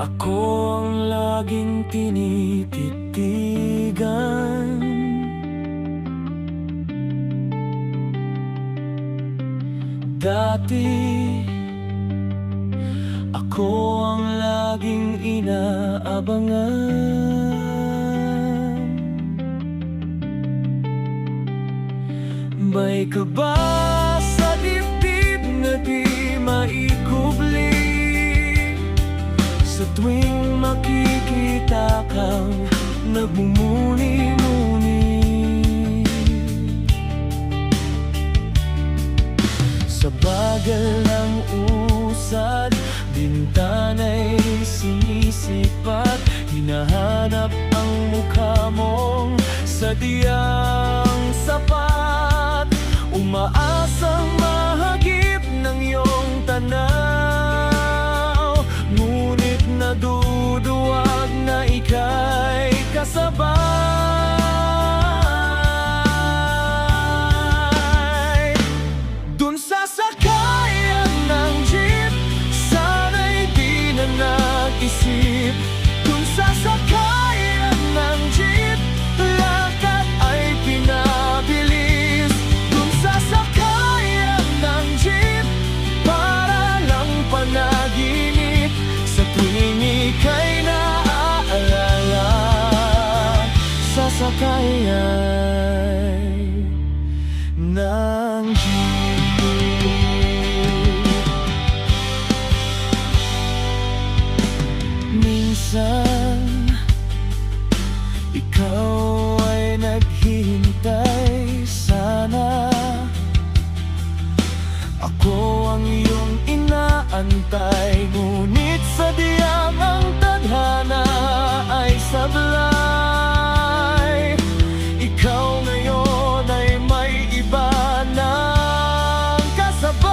Ako ang laging tinititigan. Dati ako ang laging inaabangan. May kaba sa dibdib na di maikubli sa tuwing makikita kang nagmumuni-muni. Sa bagal ng usad, bintana'y sinisipat. Hinahanap ang mukha mong sadyang sapat. Umaasang mahagip ng iyong tanaw, ngunit naduduwag na ika'y kasabay. Dun sa sakayan ng jeep, sana'y di na nag-isip. Dun sa sakayan ng jeep, lakad ay pinabilis. Dun sa sakayan ng jeep, para lang panaginip. Sa tuwing ika'y naaalala, sa sakayan ng jeep. Minsan, ikaw ay naghihintay. Sana ako ang iyong inaantay, ngunit sadyang ang tadhana ay sablay. Ikaw ngayon ay may iba ng kasabay.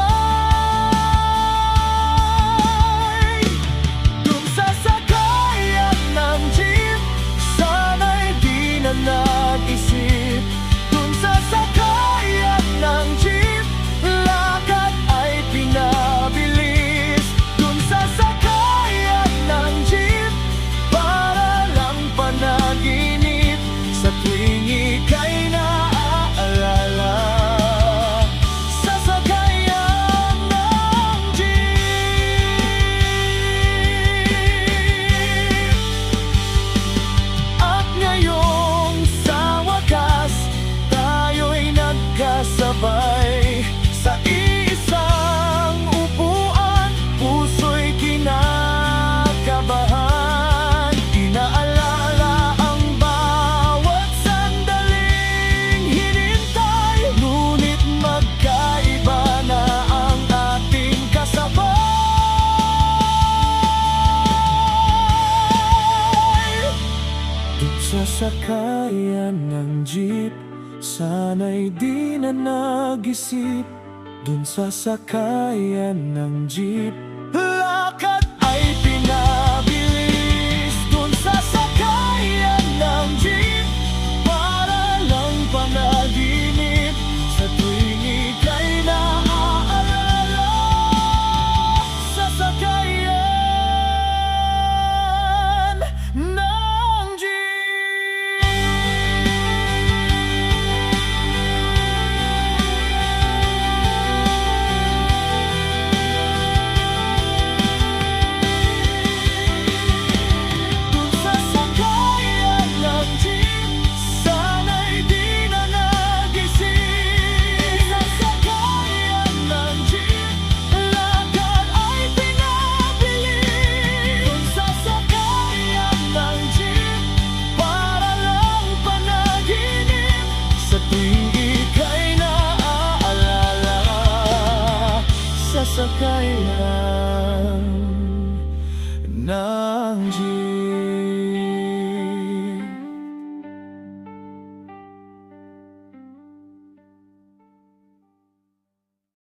Dun sa sakayan ng jeep, sana'y di na nag-isip. Dun sa sakayan ng jeep, lakad ay pinabilis. Dun sa sakayan ng jeep, para lang panaginip. Sa tuwing ika'y naaalala, sa sakayan ng jeep. At ngayong sa wakas, tayo'y nagkasabay sa isang upuan. Puso'y kinakabahan, inaalala ang bawat sandaling hinintay. Ngunit magkaiba na ang ating kasabay. Dun sa sakayan ng jeep, sana'y di na nag-isip. Dun sa sakayan ng jeep, lakad ay pinabilis. Dun sa sakayan ng jeep, para lang panaginip. Sa tuwing ika'y naaalala, sa sakayan ng jeep. Dun sa sakayan ng jeep, sana'y di na nag-isip. Sa sakayan ng jeep, lakad ay pinabilis. Dun sa sakayan ng jeep, para lang panaginip. Sa tuwing ika'y naaalala, sa sakayan